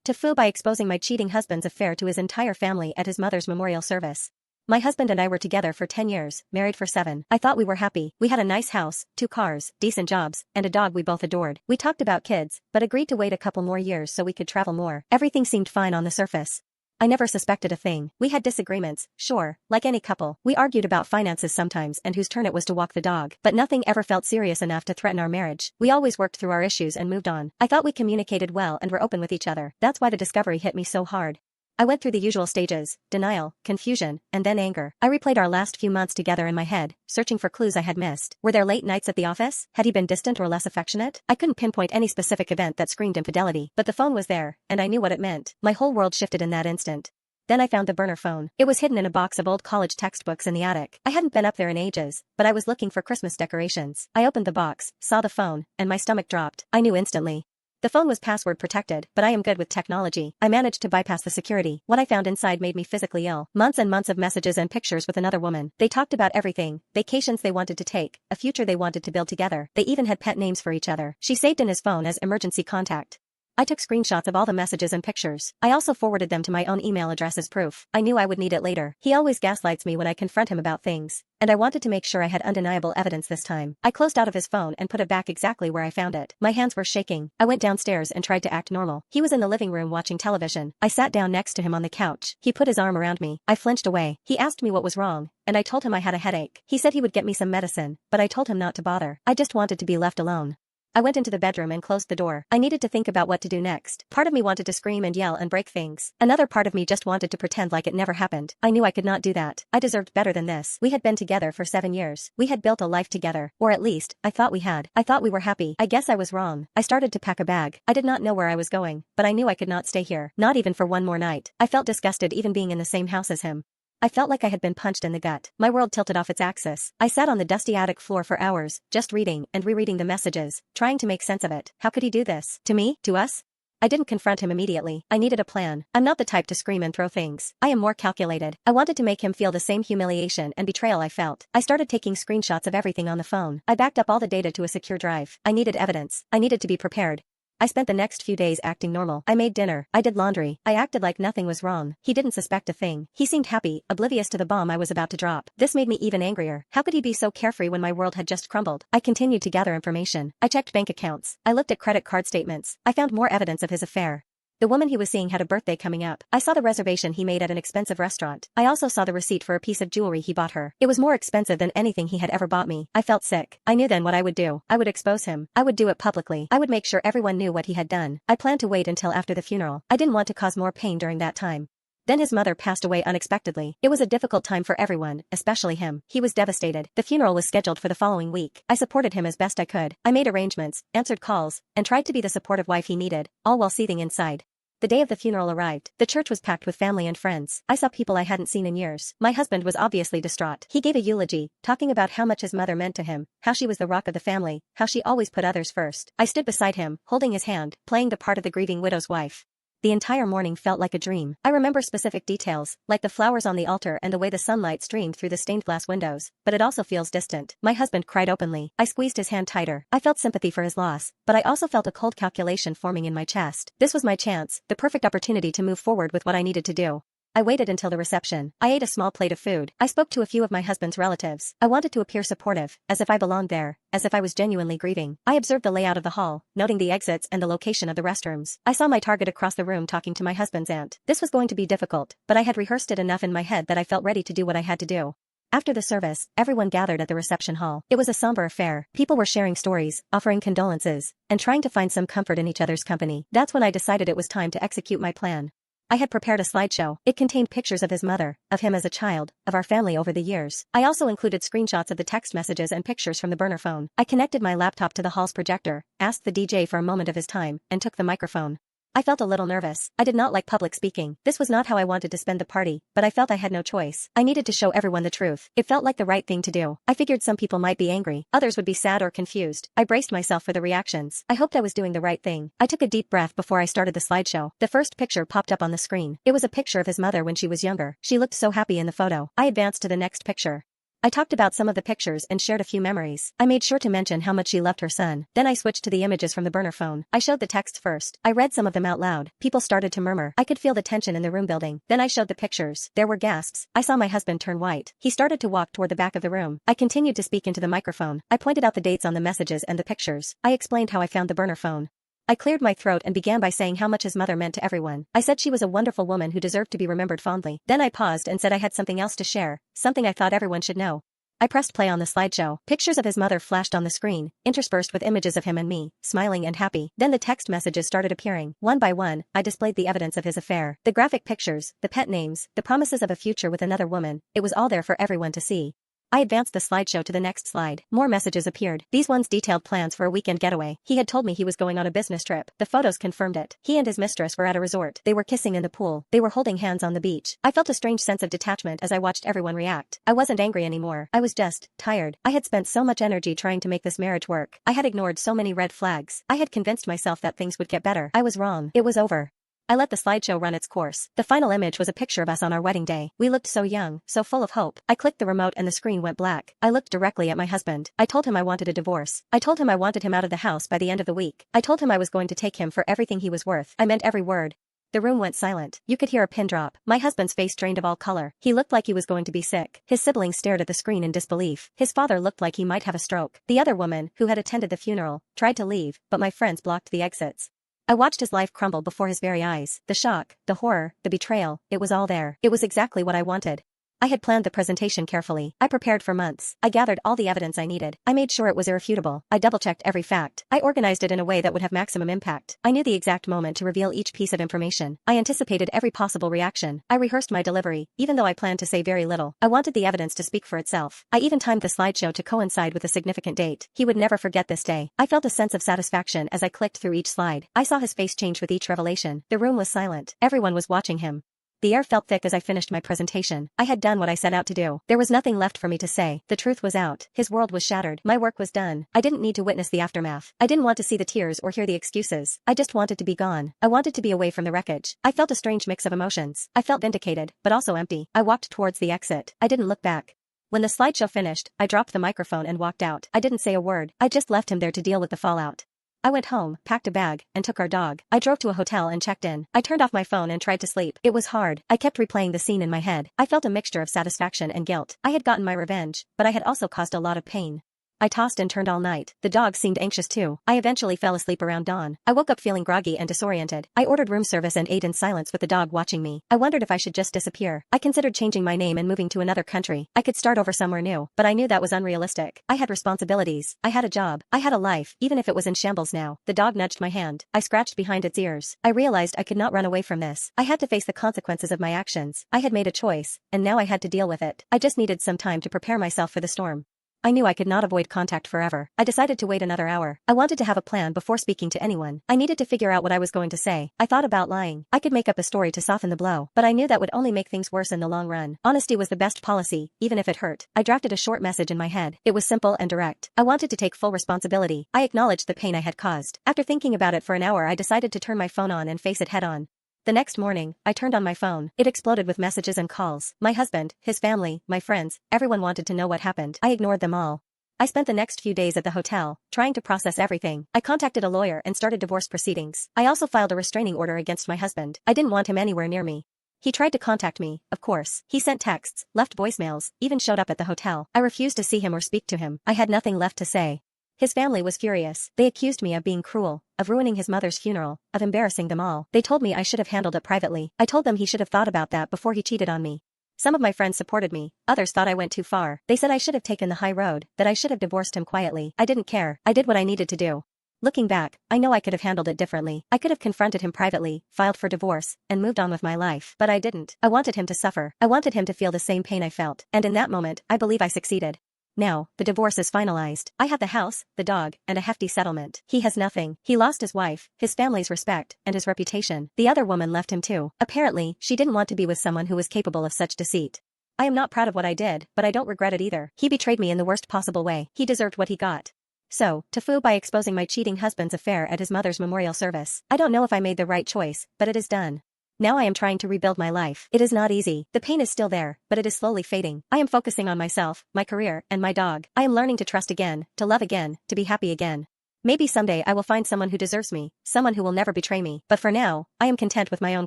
TIFU by exposing my cheating husband's affair to his entire family at his mother's memorial service. My husband and I were together for 10 years, married for 7. I thought we were happy. We had a nice house, 2 cars, decent jobs, and a dog we both adored. We talked about kids, but agreed to wait a couple more years so we could travel more. Everything seemed fine on the surface. I never suspected a thing. We had disagreements, sure, like any couple. We argued about finances sometimes and whose turn it was to walk the dog, but nothing ever felt serious enough to threaten our marriage. We always worked through our issues and moved on. I thought we communicated well and were open with each other. That's why the discovery hit me so hard. I went through the usual stages: denial, confusion, and then anger. I replayed our last few months together in my head, searching for clues I had missed. Were there late nights at the office? Had he been distant or less affectionate? I couldn't pinpoint any specific event that screamed infidelity, but the phone was there, and I knew what it meant. My whole world shifted in that instant. Then I found the burner phone. It was hidden in a box of old college textbooks in the attic. I hadn't been up there in ages, but I was looking for Christmas decorations. I opened the box, saw the phone, and my stomach dropped. I knew instantly. The phone was password protected, but I am good with technology. I managed to bypass the security. What I found inside made me physically ill. Months and months of messages and pictures with another woman. They talked about everything: vacations they wanted to take, a future they wanted to build together. They even had pet names for each other. She saved in his phone as emergency contact. I took screenshots of all the messages and pictures. I also forwarded them to my own email address as proof. I knew I would need it later. He always gaslights me when I confront him about things, and I wanted to make sure I had undeniable evidence this time. I closed out of his phone and put it back exactly where I found it. My hands were shaking. I went downstairs and tried to act normal. He was in the living room watching television. I sat down next to him on the couch. He put his arm around me. I flinched away. He asked me what was wrong, and I told him I had a headache. He said he would get me some medicine, but I told him not to bother. I just wanted to be left alone. I went into the bedroom and closed the door. I needed to think about what to do next. Part of me wanted to scream and yell and break things. Another part of me just wanted to pretend like it never happened. I knew I could not do that. I deserved better than this. We had been together for 7 years. We had built a life together. Or at least, I thought we had. I thought we were happy. I guess I was wrong. I started to pack a bag. I did not know where I was going, but I knew I could not stay here. Not even for one more night. I felt disgusted even being in the same house as him. I felt like I had been punched in the gut. My world tilted off its axis. I sat on the dusty attic floor for hours, just reading and rereading the messages, trying to make sense of it. How could he do this? To me? To us? I didn't confront him immediately. I needed a plan. I'm not the type to scream and throw things. I am more calculated. I wanted to make him feel the same humiliation and betrayal I felt. I started taking screenshots of everything on the phone. I backed up all the data to a secure drive. I needed evidence. I needed to be prepared. I spent the next few days acting normal. I made dinner. I did laundry. I acted like nothing was wrong. He didn't suspect a thing. He seemed happy, oblivious to the bomb I was about to drop. This made me even angrier. How could he be so carefree when my world had just crumbled? I continued to gather information. I checked bank accounts. I looked at credit card statements. I found more evidence of his affair. The woman he was seeing had a birthday coming up. I saw the reservation he made at an expensive restaurant. I also saw the receipt for a piece of jewelry he bought her. It was more expensive than anything he had ever bought me. I felt sick. I knew then what I would do. I would expose him. I would do it publicly. I would make sure everyone knew what he had done. I planned to wait until after the funeral. I didn't want to cause more pain during that time. Then his mother passed away unexpectedly. It was a difficult time for everyone, especially him. He was devastated. The funeral was scheduled for the following week. I supported him as best I could. I made arrangements, answered calls, and tried to be the supportive wife he needed, all while seething inside. The day of the funeral arrived. The church was packed with family and friends. I saw people I hadn't seen in years. My husband was obviously distraught. He gave a eulogy, talking about how much his mother meant to him, how she was the rock of the family, how she always put others first. I stood beside him, holding his hand, playing the part of the grieving widow's wife. The entire morning felt like a dream. I remember specific details, like the flowers on the altar and the way the sunlight streamed through the stained glass windows, but it also feels distant. My husband cried openly. I squeezed his hand tighter. I felt sympathy for his loss, but I also felt a cold calculation forming in my chest. This was my chance, the perfect opportunity to move forward with what I needed to do. I waited until the reception. I ate a small plate of food. I spoke to a few of my husband's relatives. I wanted to appear supportive, as if I belonged there, as if I was genuinely grieving. I observed the layout of the hall, noting the exits and the location of the restrooms. I saw my target across the room talking to my husband's aunt. This was going to be difficult, but I had rehearsed it enough in my head that I felt ready to do what I had to do. After the service, everyone gathered at the reception hall. It was a somber affair. People were sharing stories, offering condolences, and trying to find some comfort in each other's company. That's when I decided it was time to execute my plan. I had prepared a slideshow. It contained pictures of his mother, of him as a child, of our family over the years. I also included screenshots of the text messages and pictures from the burner phone. I connected my laptop to the hall's projector, asked the DJ for a moment of his time, and took the microphone. I felt a little nervous. I did not like public speaking. This was not how I wanted to spend the party, but I felt I had no choice. I needed to show everyone the truth. It felt like the right thing to do. I figured some people might be angry, others would be sad or confused. I braced myself for the reactions. I hoped I was doing the right thing. I took a deep breath before I started the slideshow. The first picture popped up on the screen. It was a picture of his mother when she was younger. She looked so happy in the photo. I advanced to the next picture. I talked about some of the pictures and shared a few memories. I made sure to mention how much she loved her son. Then I switched to the images from the burner phone. I showed the texts first. I read some of them out loud. People started to murmur. I could feel the tension in the room building. Then I showed the pictures. There were gasps. I saw my husband turn white. He started to walk toward the back of the room. I continued to speak into the microphone. I pointed out the dates on the messages and the pictures. I explained how I found the burner phone. I cleared my throat and began by saying how much his mother meant to everyone. I said she was a wonderful woman who deserved to be remembered fondly. Then I paused and said I had something else to share, something I thought everyone should know. I pressed play on the slideshow. Pictures of his mother flashed on the screen, interspersed with images of him and me, smiling and happy. Then the text messages started appearing. One by one, I displayed the evidence of his affair. The graphic pictures, the pet names, the promises of a future with another woman, it was all there for everyone to see. I advanced the slideshow to the next slide. More messages appeared. These ones detailed plans for a weekend getaway. He had told me he was going on a business trip. The photos confirmed it. He and his mistress were at a resort. They were kissing in the pool. They were holding hands on the beach. I felt a strange sense of detachment as I watched everyone react. I wasn't angry anymore. I was just tired. I had spent so much energy trying to make this marriage work. I had ignored so many red flags. I had convinced myself that things would get better. I was wrong. It was over. I let the slideshow run its course. The final image was a picture of us on our wedding day. We looked so young, so full of hope. I clicked the remote and the screen went black. I looked directly at my husband. I told him I wanted a divorce. I told him I wanted him out of the house by the end of the week. I told him I was going to take him for everything he was worth. I meant every word. The room went silent. You could hear a pin drop. My husband's face drained of all color. He looked like he was going to be sick. His siblings stared at the screen in disbelief. His father looked like he might have a stroke. The other woman, who had attended the funeral, tried to leave, but my friends blocked the exits. I watched his life crumble before his very eyes. The shock, the horror, the betrayal, it was all there. It was exactly what I wanted. I had planned the presentation carefully. I prepared for months. I gathered all the evidence I needed. I made sure it was irrefutable. I double-checked every fact. I organized it in a way that would have maximum impact. I knew the exact moment to reveal each piece of information. I anticipated every possible reaction. I rehearsed my delivery, even though I planned to say very little. I wanted the evidence to speak for itself. I even timed the slideshow to coincide with a significant date. He would never forget this day. I felt a sense of satisfaction as I clicked through each slide. I saw his face change with each revelation. The room was silent. Everyone was watching him. The air felt thick as I finished my presentation. I had done what I set out to do. There was nothing left for me to say. The truth was out. His world was shattered. My work was done. I didn't need to witness the aftermath. I didn't want to see the tears or hear the excuses. I just wanted to be gone. I wanted to be away from the wreckage. I felt a strange mix of emotions. I felt vindicated, but also empty. I walked towards the exit. I didn't look back. When the slideshow finished, I dropped the microphone and walked out. I didn't say a word. I just left him there to deal with the fallout. I went home, packed a bag, and took our dog. I drove to a hotel and checked in. I turned off my phone and tried to sleep. It was hard. I kept replaying the scene in my head. I felt a mixture of satisfaction and guilt. I had gotten my revenge, but I had also caused a lot of pain. I tossed and turned all night. The dog seemed anxious too. I eventually fell asleep around dawn. I woke up feeling groggy and disoriented. I ordered room service and ate in silence with the dog watching me. I wondered if I should just disappear. I considered changing my name and moving to another country. I could start over somewhere new, but I knew that was unrealistic. I had responsibilities. I had a job. I had a life, even if it was in shambles now. The dog nudged my hand. I scratched behind its ears. I realized I could not run away from this. I had to face the consequences of my actions. I had made a choice, and now I had to deal with it. I just needed some time to prepare myself for the storm. I knew I could not avoid contact forever. I decided to wait another hour. I wanted to have a plan before speaking to anyone. I needed to figure out what I was going to say. I thought about lying. I could make up a story to soften the blow, but I knew that would only make things worse in the long run. Honesty was the best policy, even if it hurt. I drafted a short message in my head. It was simple and direct. I wanted to take full responsibility. I acknowledged the pain I had caused. After thinking about it for an hour, I decided to turn my phone on and face it head on. The next morning, I turned on my phone. It exploded with messages and calls. My husband, his family, my friends, everyone wanted to know what happened. I ignored them all. I spent the next few days at the hotel, trying to process everything. I contacted a lawyer and started divorce proceedings. I also filed a restraining order against my husband. I didn't want him anywhere near me. He tried to contact me, of course. He sent texts, left voicemails, even showed up at the hotel. I refused to see him or speak to him. I had nothing left to say. His family was furious. They accused me of being cruel, of ruining his mother's funeral, of embarrassing them all. They told me I should have handled it privately. I told them he should have thought about that before he cheated on me. Some of my friends supported me, others thought I went too far. They said I should have taken the high road, that I should have divorced him quietly. I didn't care. I did what I needed to do. Looking back, I know I could have handled it differently. I could have confronted him privately, filed for divorce, and moved on with my life. But I didn't. I wanted him to suffer. I wanted him to feel the same pain I felt. And in that moment, I believe I succeeded. Now, the divorce is finalized. I have the house, the dog, and a hefty settlement. He has nothing. He lost his wife, his family's respect, and his reputation. The other woman left him too. Apparently, she didn't want to be with someone who was capable of such deceit. I am not proud of what I did, but I don't regret it either. He betrayed me in the worst possible way. He deserved what he got. So, TIFU by exposing my cheating husband's affair at his mother's memorial service. I don't know if I made the right choice, but it is done. Now I am trying to rebuild my life. It is not easy. The pain is still there, but it is slowly fading. I am focusing on myself, my career, and my dog. I am learning to trust again, to love again, to be happy again. Maybe someday I will find someone who deserves me, someone who will never betray me. But for now, I am content with my own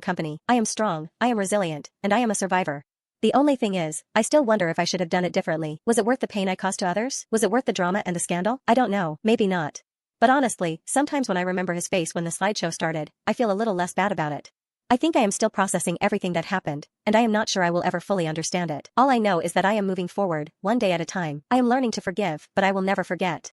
company. I am strong, I am resilient, and I am a survivor. The only thing is, I still wonder if I should have done it differently. Was it worth the pain I caused to others? Was it worth the drama and the scandal? I don't know, maybe not. But honestly, sometimes when I remember his face when the slideshow started, I feel a little less bad about it. I think I am still processing everything that happened, and I am not sure I will ever fully understand it. All I know is that I am moving forward, one day at a time. I am learning to forgive, but I will never forget.